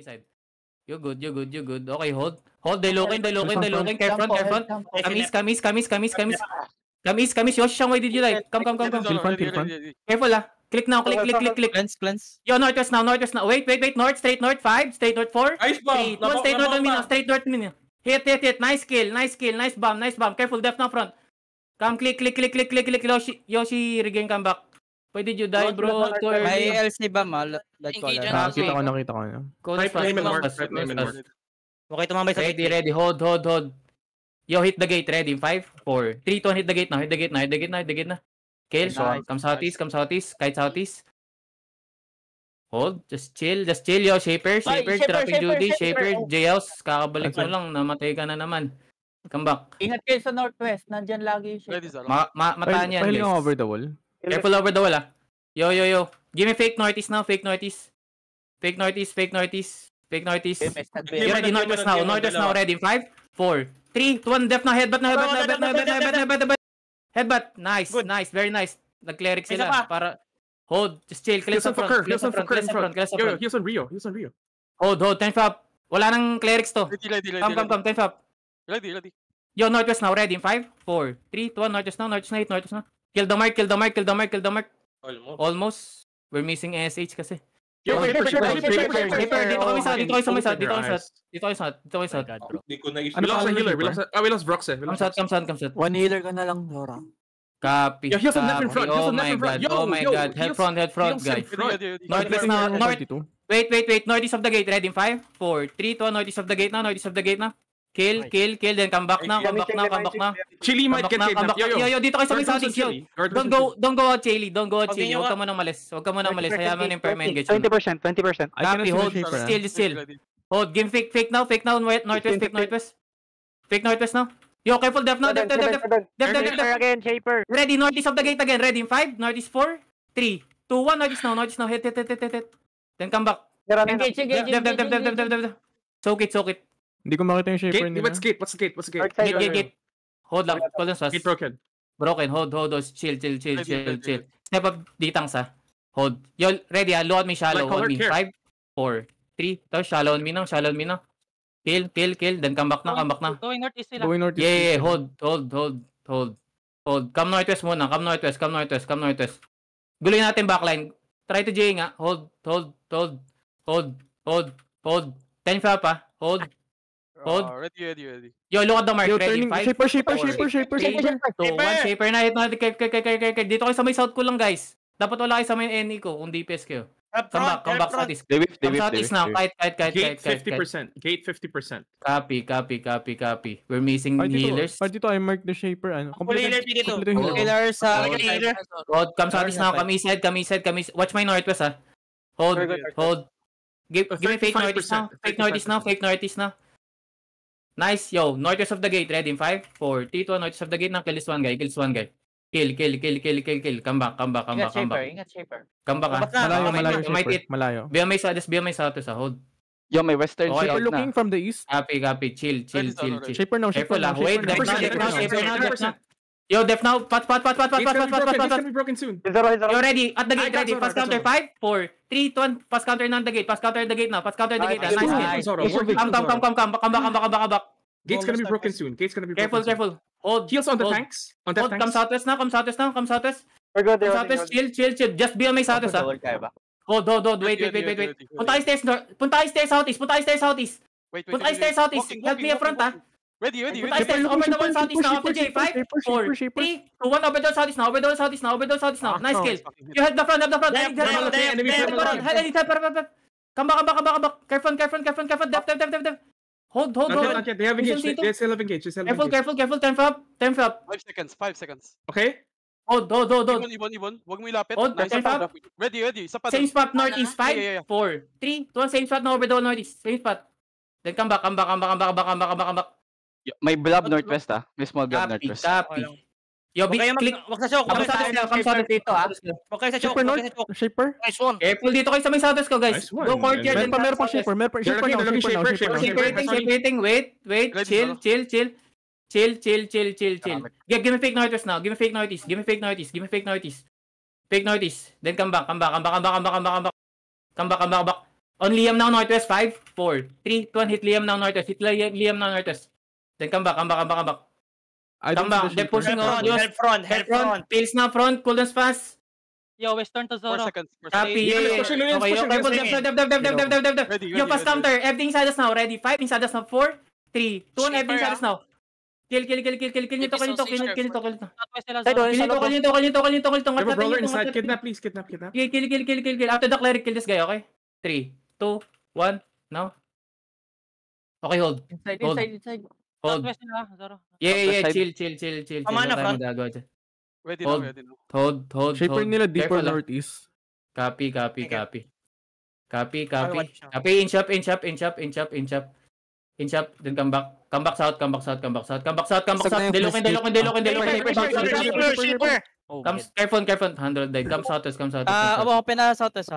side. You good. Okay, hold. They looking. Careful. Kamis. Yoshi, why did you like? Come. Feel fun. Careful, Click now, click. Cleanse. Yo, northwest now. Wait. North, straight north 5, straight north 4. Ice bomb. 3, 2, straight north on me now. Straight north on me now. Hit. Nice kill. Nice bomb. Careful, def now front. Come, click. Yoshi, regain comeback. Why did you die, bro? May LC ba mal? Nakita ko na. Okay, tumambay sa ready. Hold. Yo, hit the gate. Ready. 5, 4, 3, 2, hit the gate now. Hit the gate na. Kill. Come southeast. Kite southeast. Hold. Just chill. Yo, Shaper. Trapping Judy. Shaper. J-House. Kakabalik mo lang. Namatay ka na naman. Come back. Ingat kayo sa northwest. Nandyan lagi yung Shaper. Mataan yan, guys. Over the wall. Careful over the wall, Yo. Give me fake northeast now. Fake northeast. You ready? Northwest now. Ready? 5, 4, 3, 2, 1. Def now. Headbutt. Headbutt. Nice. Very nice. Nag-cleric sila. Para... Hold. Just chill. Cleanse on front. He's on Rio. Hold. 10 up. Wala nang clerics to. Come. 10 up. Ready. Yo, northwest now. Ready? 5, 4, 3, 2, 1. Northwest now. Kill the mark. Almost. We're missing SH kasi. Shaper. Dito kami sa Hindi ko na Ano pa sa healer? We lost Brox Come shot. One healer ka na lang, Nora. Copy. Yo, he's on left in front. Oh my god. Head front, guys. Northwest now. Wait. Northeast of the gate. Ready? 5, 4, 3, 2, northeast of the gate now. Kill. Then come back now. Chili might get kidnapped. Yo, dito kayo sa may southeast. Yo. Don't go out, Chili. Huwag ka munang malis. Hayaan mo na yung perma engage. 20%. Copy, hold. Still. Hold. Give fake now. Northwest. Fake northwest now. Yo, careful. Def now. Def. Again, Shaper. Ready, northeast of the gate again. Ready, 5, northeast 4, 3, 2, 1. Northeast now. Hit. Then come back. Engage. Def. Soak it. Hindi ko makita yung Shaper nila. What's gate? Gate. Hold lang. Gate broken. Hold. Chill. Step up ditang sa. Hold. Yo, ready, load me shallow on me. 5, 4, 3. Tapos shallow on me na. Kill. Then come back na. Going northeast sila. Yeah. Hold. Come northwest muna. Come northwest. Guloy natin backline. Try to J nga. Hold. 10 fa pa. Hold. Ready. Yo, look at the mark. Yo, Ready? turning. 5, Shaper. 1 Shaper na. Hit na. Dito kayo sa may south ko lang, guys. Dapat wala kayo sa may NE ko kung DPS kayo. Come back southeast. They whiff. Southeast now. Gate Kite. 50%. Copy. We're missing healers. Dito I mark the Shaper. Healer dito. Healer sa healer. Hold. Come southeast now. Kami side. Watch my northwest, Hold. Give me fake northeast now. Nice, yo. Northwest of the gate. Ready? 5, 4, 3, 2, northwest of the gate na. Kill this one guy. Kill. Come back. Ingat, Shaper. Come back, Malayo. Be may south sa hold. Yo, may western. Okay, Shaper looking from the east. Copy. Chill. Shaper now. Careful lang. Wait, def now. Yo, def now. Pat. It's gonna be broken soon. Yo, ready. At the gate, ready. Pass counter. 5, 4, 3, 2, 1. Pass counter na the gate. Pass counter the gate now. Nice kill. Come back. Gate's gonna be broken soon. Careful. Hold. Heals on the tanks. Hold. Come southwest now. We're good. Southwest. Chill. Just be on my southwest, Hold. Wait. Punta kayo stairs southeast. Wait. Help me up front, Ready. Punta stairs over the one southeast now. After J. 5, 4, 3, 2, 1. Over the southeast now. Nice kill. You help the front. Come back. Careful. Def. Hold. They have engaged. They still have engaged. Careful. 10 up. 5 seconds. Okay. Hold. Ibon. Huwag mo ilapit. Hold. 10 up. Ready. Sapat. Same spot, northeast. 5, 4, 3, 2, 1. Same spot na over the northeast. Same spot. Then come back. May blob northwest, May small blob northwest. Copy. Yo, click. Wag sa choke. Come sa dito, Wag kayo sa choke. Shaper. Nice one. Careful dito kayo sa may southwest ko, guys. Nice one. Go courtyard. Meron pa Shaper. Shaper now. Separating. Wait. Chill. Give me fake northwest now. Give me fake northeast. Then come back. On Liam now, northwest. 5, 4, 3, 2, 1. Hit Liam now, northwest. Hit Liam now, northwest. Then come back. I Come don't back. see They're the pushing shaper. out. Help front, help front. Pills na front. Cooldowns fast. Yo, western to 4 Zoro. seconds. 4 seconds. Copy. Yes, Yeah. push it, yes, Okay, push it, okay. yes, Pull, yes. dev. Ready, Yo, ready, pass ready. counter. Everything inside us now. Ready. 5 inside us now. 4, 3, 2, 1. Everything inside us now. Kill nito. Southwest nila Zoro. Kill nito. You have a brawler inside. Kidnap, please. Kidnap. Kill. After the cleric, kill this guy, okay? 3, 2, 1, now. Okay, hold. Inside. Hold. Southwest nila Zoro. Yeah, Outside. chill. Tama Wala na, tayong front. magagawa dyan. Ready Hold. now. Hold. Shaper nila deeper Careful, ah. northeast. Copy. watch now. Copy, inch up. Inch up, then come back. Come back south. Delokin. Shaper. Come, careful. Handle dive. Come southwest. Open na Southwest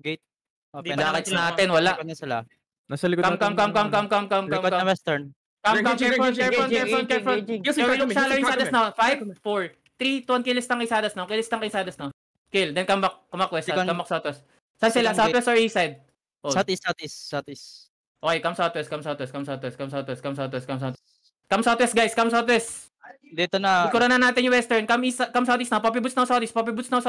Gate. Di Open pa na. Blacklights natin, wala. Likod na sila. Nasa likod Come. Likod na western. Careful. Yes, So we look me. shallow inside us now. 5, 4, 3, 2, 1. Kill listang inside us now. Kill. Then come back west side. Second- Come back southwest. Saan sila? second Southwest or east side? Hold. Southeast. Okay, come southwest. Come southwest, guys. Come southwest. Dito na. Ikuran na natin yung western. Come southeast now. Poppy boots now, southeast. Poppy boots now, then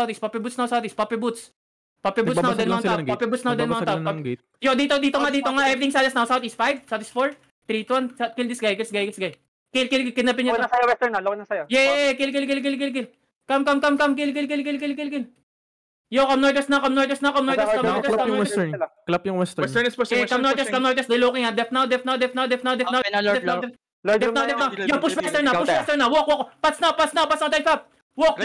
mount up. Nagbabasag lang ng gate. Yo, dito nga. Everything southeast now. Southeast 5, southeast 4, 3, 2, 1. Kill this guy. Kill. Kidnapin nyo to. sa'yo, Western na. Low na sa'yo. Yeah. Kill. Come. Kill. Yo, come northwest now. Clap yung western. Western is pushing. Okay, come northwest. They're looking at def now. Open na Lord. Def now. Yo, push western now. Walk. Pass now. Time up. Walk.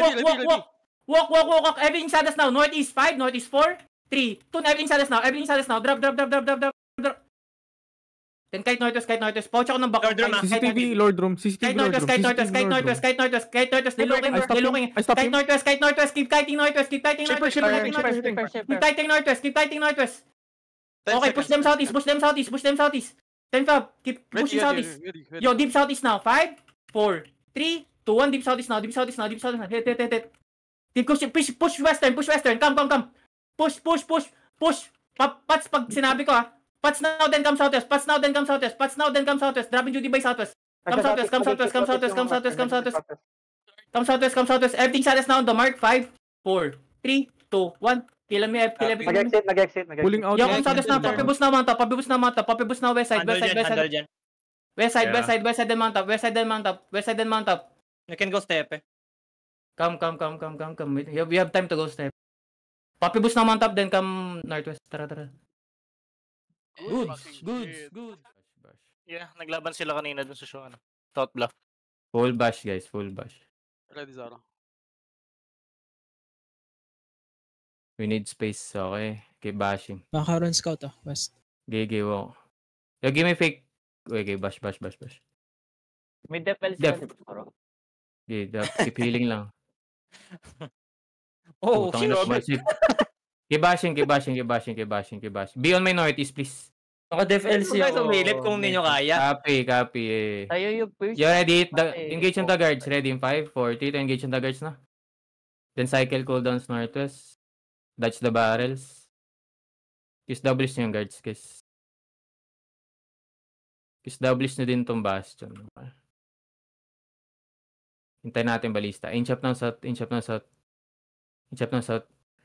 Walk. Everything inside us now. Northeast 5, northeast 4, 3, 2. Everything inside us now. Drop. Then kite northwest. Pouch ako ng back. CCTV Lord Room. Kite northwest. They're looking. I stop Kite him. northwest. Keep kiting northwest. Keep kiting northwest. Okay, push them southeast. Then up. Keep pushing southeast. Yo, deep southeast now. 5, 4, 3, 2, 1. Deep southeast now. Hit. Keep push western. Come. Push. Pats pag sinabi ko ah. Pats now then come southwest. Dropping duty by southwest. Come southwest. Everything southwest now on the mark. 5, 4, 3, 2, 1. Kill me. Nag-exit. Pulling out. Yo, come southwest now. Poppy boost now. West side. Handle dyan. West side then mount up. You can go step. Come. We have time to go step. Poppy boost now mount up, then come northwest. Tara. Good. Yeah, naglaban sila kanina dun sa show, South Bluff. Full bash, guys. Ready, Zoro. We need space, okay? Keep bashing. Makaroon scout west. Gigi, wow. Yo, give me fake. Okay, bash. May defense. Def. Keep healing lang. Oh, Putang ina, massive. Keep bashing. Be on my northeast, please. Naka-def LC ako. Sumilip kung hindi nyo kaya. Copy. Eh. Tayo yung first. You ready? Engage on the guards. Ready in 5, 4, 3, to engage on the guards na. Then cycle cooldowns northwest. Dodge the barrels. Kiss W's nyo yung guards, kiss. Kiss W's nyo din tong bastion. Hintay natin balista. Inch up ng south.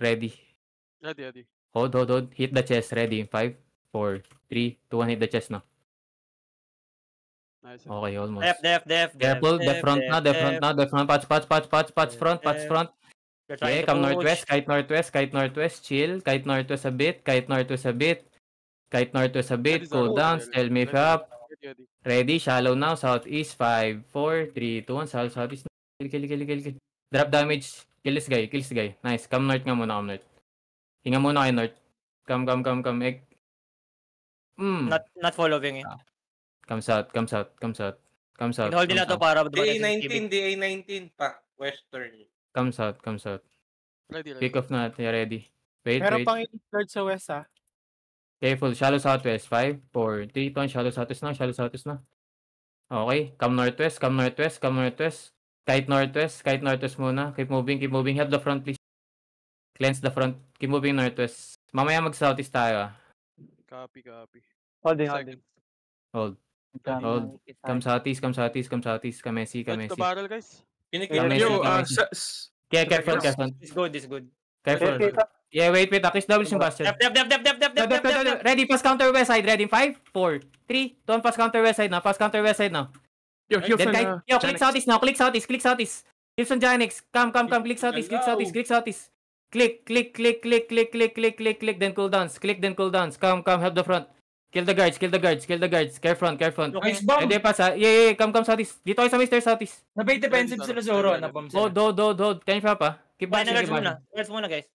Ready. Hold. Hit the chest. Ready in 5, 4, 3, 2, 1. Hit the chest na. Nice. Okay, almost. Def. Careful. Def front na. Patch front. Okay, come northwest. Kite northwest. Chill. Kite northwest a bit. Cool down. Tell me if up. Ready. Shallow now. Southeast. 5, 4, 3, 2, 1. Southeast. Kill. Drop damage. Kill this guy. Nice. Come north nga muna. Hinga muna kayo north. Come. Not following Come south. Hold nila to para DA19 pa. Western. Come south. Ready. Kick off na. Ready. Wait. pang i-third sa west Careful. Shallow southwest. 5, 4, 3, 2, 1. Shallow southwest na. Okay. Come northwest. Kite northwest muna. Keep moving. Help the front, please. Cleanse the front. Keep moving northwest. Mamaya mag-southeast tayo. Copy, copy. Holding. Second. Hold. Hold. Come southeast. Kamesi. Touch the barrel, guys. Kamesi. Yo, Careful. It's good, it's good. Careful. Yeah, wait. Kiss double yung bastion. Def. Ready, pass counter west side. Ready in 5, 4, 3, 2, pass counter west side now. Yo, heal Then from click southeast now. Click southeast. Gibson Janix. Come. Click southeast. Click. Then cooldowns. Come. Help the front. Kill the guards. Care front. Hindi pass ha. Yeah. Come southeast. Dito kayo sa Mr. Southeast. Nabay defensive sila Zoro. Nabomb sila. Hold. Can you pa? Keep Buy na bashing. guards muna guys.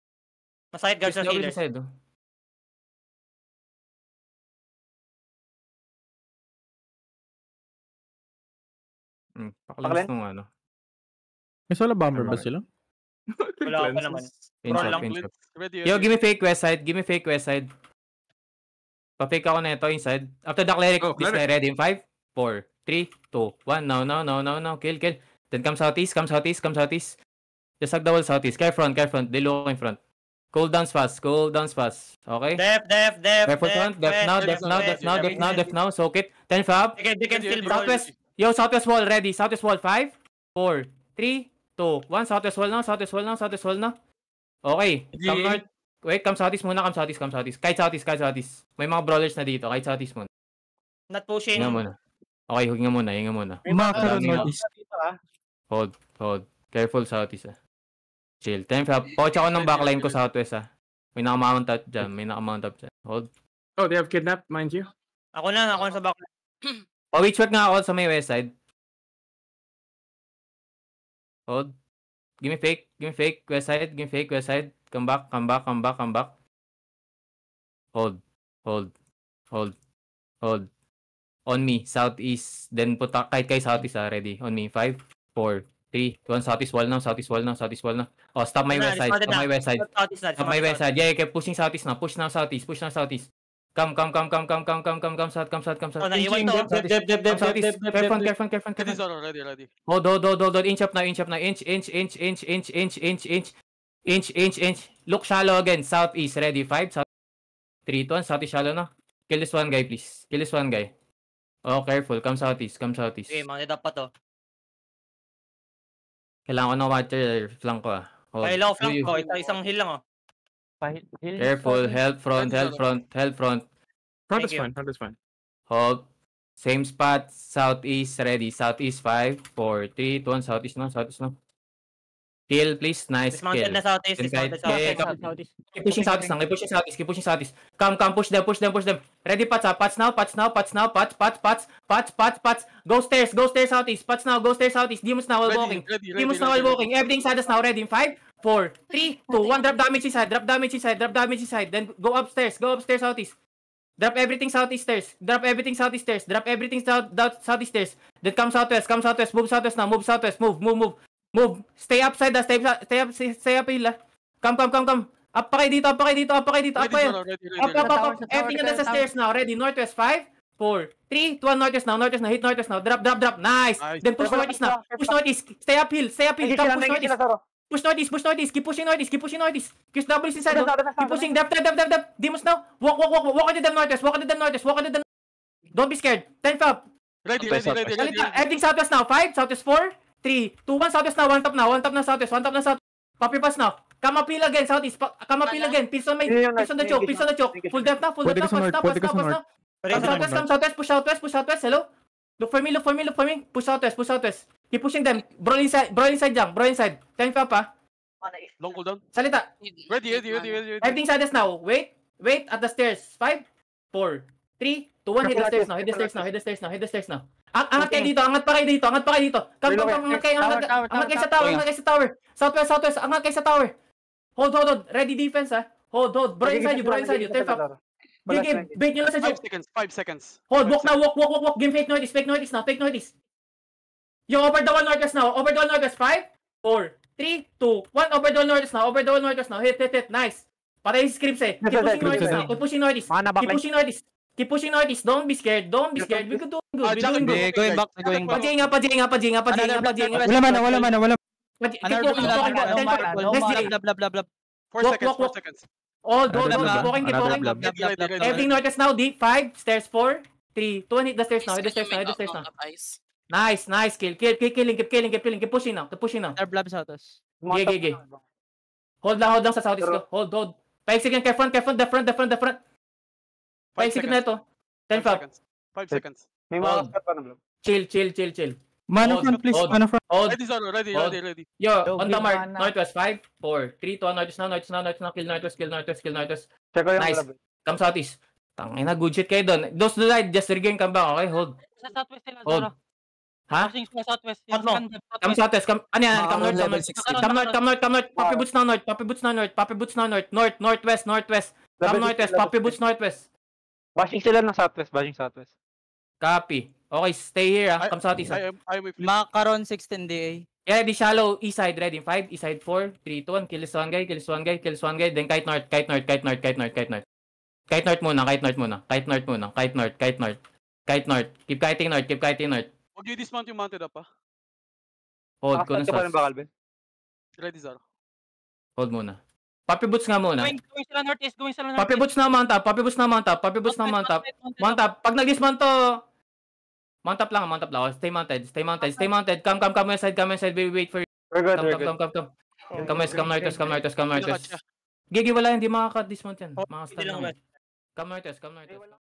Masakit guards sa healers. Pakalans nung ano. May solo bomber ba sila? Wala pa naman. Pinch up. Ready. Yo, give me fake west side. Pa-fake ako na ito inside. After the cleric, this guy ready in 5, 4, 3, 2, 1. Now. Kill. Then come southeast. Just hug the wall southeast. Care front. They look in front. Cooldowns fast. Okay? Def. Careful front. Def now. Soak it. 10 fab. They can still brawl. Southwest. Yo, southwest wall ready. Southwest wall 5, 4, 3, 2, 1. Southwest wall now. Okay. Come north. Wait, come southeast muna. Kahit southeast. May mga brawlers na dito. Kahit southeast muna. Not pushing. Hinga muna. Okay, hinga muna. Makaroon northeast. Hold. Careful southeast Chill. Time fab. Pouch ako ng backline ko southwest May nakamount up dyan. Hold. Oh, they have kidnapped, mind you. Ako na sa back. Witch work nga ako sa may west side. Hold. Give me fake west side. Come back. Hold. On me, southeast. Then puta kahit kay southeast ready. On me, 5, 4, 3, 2, 1. Southeast wall now. Oh, stop my west side. Yeah, keep pushing southeast now. Push now southeast. Come south. Oh, naiwan to. Come southeast. Careful. Ready, Zoro. Ready. Hold. Inch up now. Inch. Look shallow again. Southeast. Ready. 5, 3, 2, 1. Southeast shallow na. Kill this one guy, please. Oh, careful. Come southeast. Okay, mga dapat to. Kailangan ko ng watcher flank ko Hold. Ay, low flank ko. Isang heal lang Careful. Help front. Front is fine. Hold. Same spot. Southeast. Ready. Southeast. 5, 4, 3, 2, 1. Southeast na. Kill, please. Nice Dismounted kill. na southeast. Keep pushing southeast. Come. Push them. Ready, Pats now. Go stairs southeast. Pats now. Go stairs southeast. Demons now while walking. Everything side us now. Ready in 5, 4, 3, 2, 1. Drop damage inside. Then go upstairs southeast. Drop everything southeast stairs. Then come southwest. Move southwest now. Move. Stay upside stay up hill Come. Up pa kayo dito. Up. Everything na sa stairs now. Ready, northwest. 5, 4, 3, 2, 1. Northwest now. Drop. Nice. Then push northeast now. Stay up hill. Come push northeast. Keep pushing northeast. Kiss double inside. Keep pushing. Drop. Demons now. Walk into them northwest. Don't be scared. 10 fab. Ready. Everything southwest now. 5, southwest 4, 3, 2, 1. Southwest now. One top na southwest. Copy pass now. Come up hill again, southeast. Pills on the choke. Full depth now. Pass now. Come southwest. Push southwest. Hello. Look for me. Push southwest. Keep pushing them. Brawl inside jump. 10 fab Long cooldown. Salita. Ready. Everything southwest now. Wait at the stairs. 5, 4, 3, 2, 1. Hit the stairs now. Angat kayo dito. Angat pa kayo dito. Come. Angat kayo sa tower. Southwest. Angat kayo sa tower. Hold. Ready defense Hold. Bro inside you. Take up. Bait nyo lang sa joke. 5 seconds. Hold. Walk. Game fake notice now. Take notice. Yo, over the wall northwest now. 5, 4, 3, 2, 1. Over the wall northwest now. Hit. Nice. Patay yung scripts Keep pushing notice. Keep pushing northeast. Don't be scared. We could do good. Going back. Pajinga. Wala mana. Keep walking. Blah. 4 seconds. Hold, hold, Another hold. Keep blab. walking, keep Another walking. blab. Everything north is now. Deep. 5, stairs 4, 3, 2, and hit the stairs now. Hit the stairs now. Hit the stairs now. Nice, nice. Kill. Keep killing, keep killing, keep killing. Keep pushing now. Keep pushing now. Another blab sa atas. Gigi. Hold lang sa southeast ko. Hold. Paiksik yan. Kay front. The front. 5 Paiksik na seconds. ito. 10 fab. 5 seconds. May Hold. mga squad pa na blob. Chill. Mana Hold, front, please. hold. Mana front. Hold. Ready, Zoro. Ready. Yo, Yo, on the give mark. mana. Northwest. 5, 4, 3, 2, northwest now. Kill northwest. Check ko yung Nice. blob. Come southeast. Tangina, good shit kayo doon. Those to the right, just regain, come back, okay? Hold. Sa southwest sila, Hold. Zoro. Ha? Pushing sa southwest. What mo? Come southwest. Come, ano yan? Come north. level 16. Come north. Poppy boots now north. Northwest. Come northwest. Poppy boots northwest. Bashing sila ng southwest. Copy. Okay, stay here, ah. Come southeast. I am with flip. Macaron 16 DA. Yeah, di shallow. East side, ready. 5, east side 4, 3, 2, 1. Kill this one guy. Then kite north. Kite north. Keep kiting north. Huwag you dismount yung mounted up, Hold ko na Nakastat ka pa rin ba, sa. Calvin? Ready, Zoro. Hold muna. Poppy boots nga muna. Going sila northeast. Poppy boots na mount up. Mount up. Pag nag-dismount to, mount up lang. Stay mounted. Come west side. We wait for you. We're good. Come west. Nice. Gigi, wala, hindi makaka-dismount yan. Hindi lang Come northwest.